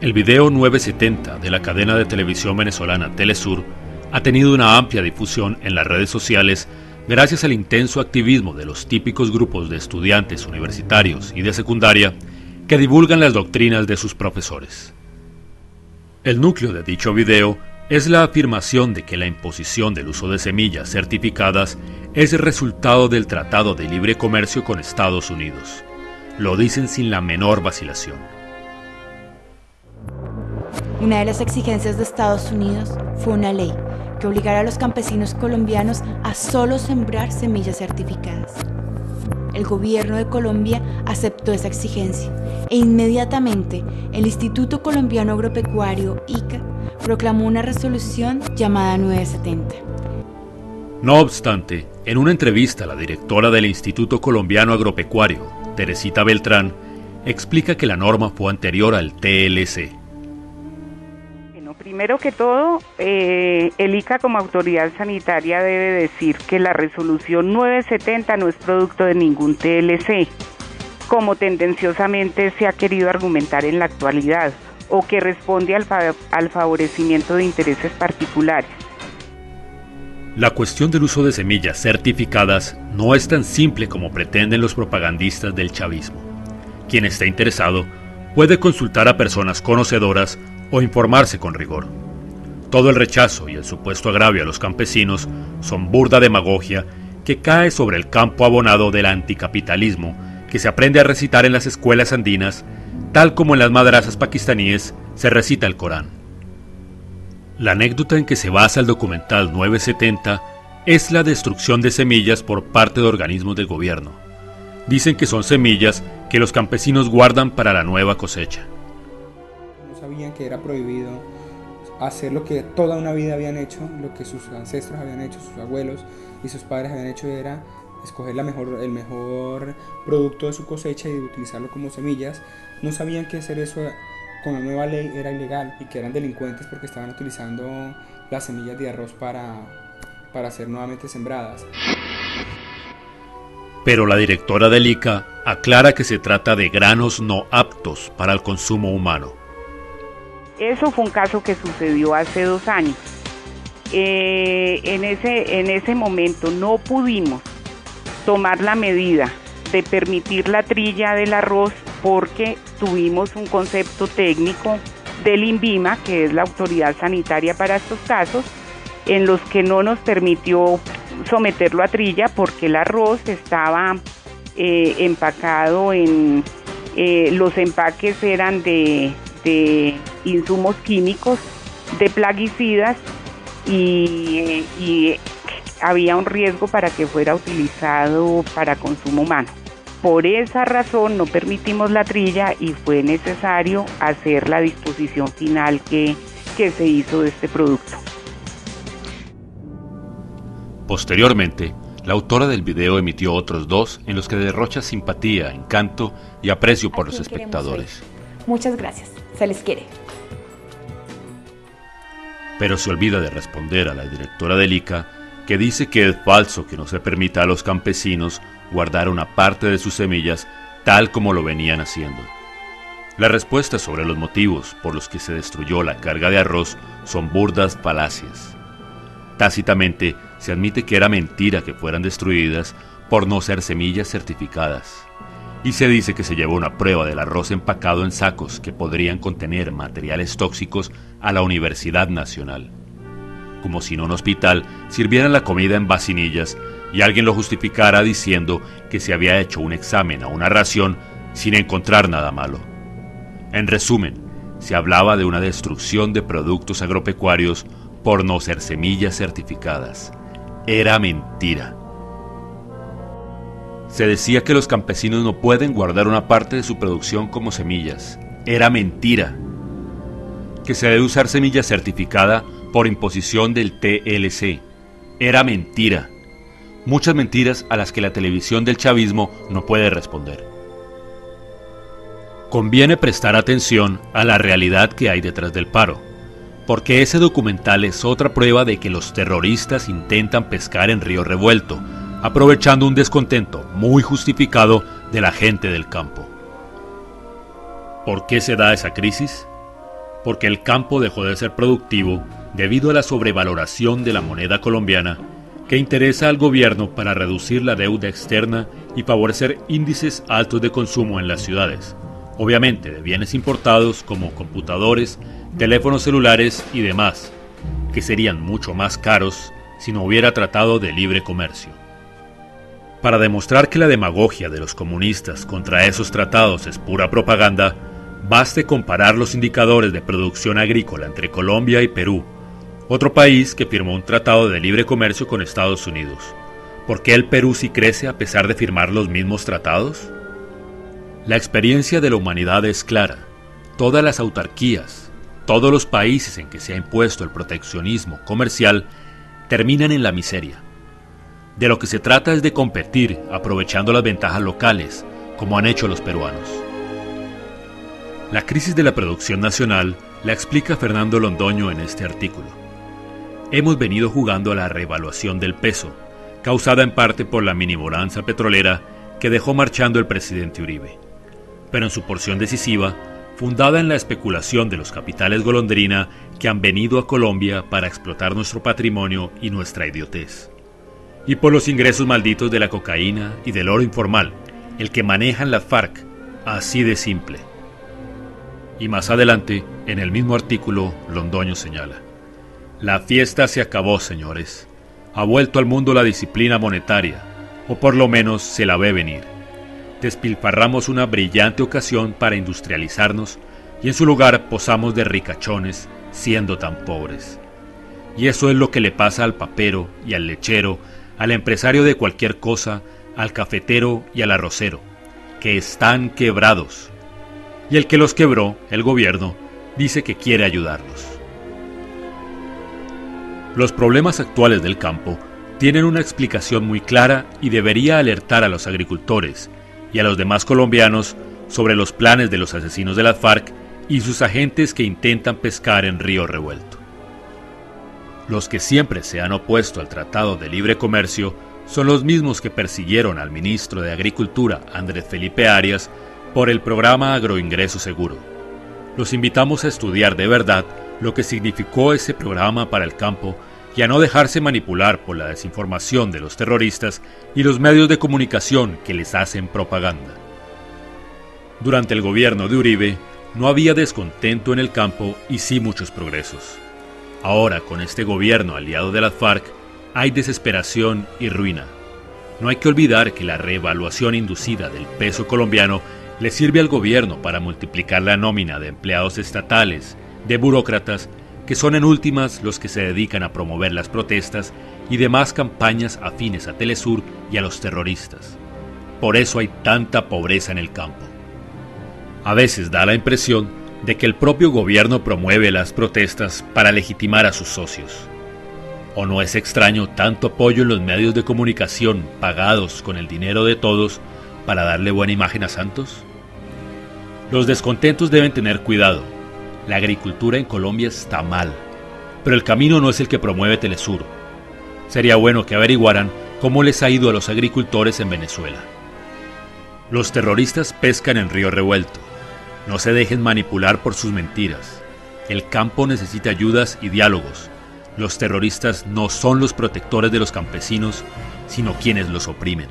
El video 970 de la cadena de televisión venezolana Telesur ha tenido una amplia difusión en las redes sociales gracias al intenso activismo de los típicos grupos de estudiantes universitarios y de secundaria que divulgan las doctrinas de sus profesores. El núcleo de dicho video es la afirmación de que la imposición del uso de semillas certificadas es el resultado del Tratado de Libre Comercio con Estados Unidos. Lo dicen sin la menor vacilación. Una de las exigencias de Estados Unidos fue una ley que obligara a los campesinos colombianos a solo sembrar semillas certificadas. El gobierno de Colombia aceptó esa exigencia e inmediatamente el Instituto Colombiano Agropecuario, ICA, proclamó una resolución llamada 970. No obstante, en una entrevista la directora del Instituto Colombiano Agropecuario, Teresita Beltrán, explica que la norma fue anterior al TLC. Primero que todo, el ICA como autoridad sanitaria debe decir que la resolución 970 no es producto de ningún TLC, como tendenciosamente se ha querido argumentar en la actualidad, o que responde al favorecimiento de intereses particulares. La cuestión del uso de semillas certificadas no es tan simple como pretenden los propagandistas del chavismo. Quien esté interesado puede consultar a personas conocedoras o informarse con rigor. Todo el rechazo y el supuesto agravio a los campesinos son burda demagogia que cae sobre el campo abonado del anticapitalismo que se aprende a recitar en las escuelas andinas, tal como en las madrasas pakistaníes se recita el Corán. La anécdota en que se basa el documental 970 es la destrucción de semillas por parte de organismos del gobierno. Dicen que son semillas que los campesinos guardan para la nueva cosecha. Sabían que era prohibido hacer lo que toda una vida habían hecho, lo que sus ancestros habían hecho, sus abuelos y sus padres habían hecho, era escoger el mejor producto de su cosecha y utilizarlo como semillas. No sabían que hacer eso con la nueva ley era ilegal y que eran delincuentes porque estaban utilizando las semillas de arroz para ser nuevamente sembradas. Pero la directora del ICA aclara que se trata de granos no aptos para el consumo humano. Eso fue un caso que sucedió hace 2 años. En ese momento no pudimos tomar la medida de permitir la trilla del arroz porque tuvimos un concepto técnico del INVIMA, que es la autoridad sanitaria para estos casos, en los que no nos permitió someterlo a trilla porque el arroz estaba empacado en... los empaques eran de insumos químicos, de plaguicidas y había un riesgo para que fuera utilizado para consumo humano. Por esa razón no permitimos la trilla y fue necesario hacer la disposición final que se hizo de este producto. Posteriormente, la autora del video emitió otros 2 en los que derrocha simpatía, encanto y aprecio por los espectadores. Muchas gracias, se les quiere. Pero se olvida de responder a la directora del ICA, que dice que es falso que no se permita a los campesinos guardar una parte de sus semillas tal como lo venían haciendo. Las respuestas sobre los motivos por los que se destruyó la carga de arroz son burdas falacias. Tácitamente se admite que era mentira que fueran destruidas por no ser semillas certificadas. Y se dice que se llevó una prueba del arroz empacado en sacos que podrían contener materiales tóxicos a la Universidad Nacional. Como si en un hospital sirvieran la comida en vasinillas y alguien lo justificara diciendo que se había hecho un examen a una ración sin encontrar nada malo. En resumen, se hablaba de una destrucción de productos agropecuarios por no ser semillas certificadas. Era mentira. Se decía que los campesinos no pueden guardar una parte de su producción como semillas. Era mentira. Que se debe usar semilla certificada por imposición del TLC. Era mentira. Muchas mentiras a las que la televisión del chavismo no puede responder. Conviene prestar atención a la realidad que hay detrás del paro, porque ese documental es otra prueba de que los terroristas intentan pescar en río revuelto, aprovechando un descontento muy justificado de la gente del campo. ¿Por qué se da esa crisis? porque el campo dejó de ser productivo debido a la sobrevaloración de la moneda colombiana, que interesa al gobierno para reducir la deuda externa y favorecer índices altos de consumo en las ciudades, obviamente de bienes importados como computadores, teléfonos celulares y demás, que serían mucho más caros si no hubiera tratado de libre comercio. Para demostrar que la demagogia de los comunistas contra esos tratados es pura propaganda, baste comparar los indicadores de producción agrícola entre Colombia y Perú, otro país que firmó un tratado de libre comercio con Estados Unidos. ¿Por qué el Perú sí crece a pesar de firmar los mismos tratados? La experiencia de la humanidad es clara. Todas las autarquías, todos los países en que se ha impuesto el proteccionismo comercial, terminan en la miseria. De lo que se trata es de competir aprovechando las ventajas locales, como han hecho los peruanos. La crisis de la producción nacional la explica Fernando Londoño en este artículo. Hemos venido jugando a la revaluación del peso, causada en parte por la minibonanza petrolera que dejó marchando el presidente Uribe, pero en su porción decisiva, fundada en la especulación de los capitales golondrina que han venido a Colombia para explotar nuestro patrimonio y nuestra idiotez, y por los ingresos malditos de la cocaína y del oro informal, el que manejan las FARC, así de simple. Y más adelante, en el mismo artículo, Londoño señala: la fiesta se acabó, señores. Ha vuelto al mundo la disciplina monetaria, o por lo menos se la ve venir. Despilfarramos una brillante ocasión para industrializarnos y en su lugar posamos de ricachones, siendo tan pobres. Y eso es lo que le pasa al papero y al lechero, al empresario de cualquier cosa, al cafetero y al arrocero, que están quebrados. Y el que los quebró, el gobierno, dice que quiere ayudarlos. Los problemas actuales del campo tienen una explicación muy clara y debería alertar a los agricultores y a los demás colombianos sobre los planes de los asesinos de las FARC y sus agentes que intentan pescar en río revuelto. Los que siempre se han opuesto al Tratado de Libre Comercio son los mismos que persiguieron al ministro de Agricultura, Andrés Felipe Arias, por el programa Agroingreso Seguro. Los invitamos a estudiar de verdad lo que significó ese programa para el campo y a no dejarse manipular por la desinformación de los terroristas y los medios de comunicación que les hacen propaganda. Durante el gobierno de Uribe no había descontento en el campo y sí muchos progresos. Ahora, con este gobierno aliado de las FARC, hay desesperación y ruina. No hay que olvidar que la reevaluación inducida del peso colombiano le sirve al gobierno para multiplicar la nómina de empleados estatales, de burócratas, que son en últimas los que se dedican a promover las protestas y demás campañas afines a Telesur y a los terroristas. Por eso hay tanta pobreza en el campo. A veces da la impresión de que el propio gobierno promueve las protestas para legitimar a sus socios. ¿O no es extraño tanto apoyo en los medios de comunicación pagados con el dinero de todos para darle buena imagen a Santos? Los descontentos deben tener cuidado. La agricultura en Colombia está mal, pero el camino no es el que promueve Telesur. Sería bueno que averiguaran cómo les ha ido a los agricultores en Venezuela. Los terroristas pescan en río revuelto. No se dejen manipular por sus mentiras. El campo necesita ayudas y diálogos. Los terroristas no son los protectores de los campesinos, sino quienes los oprimen.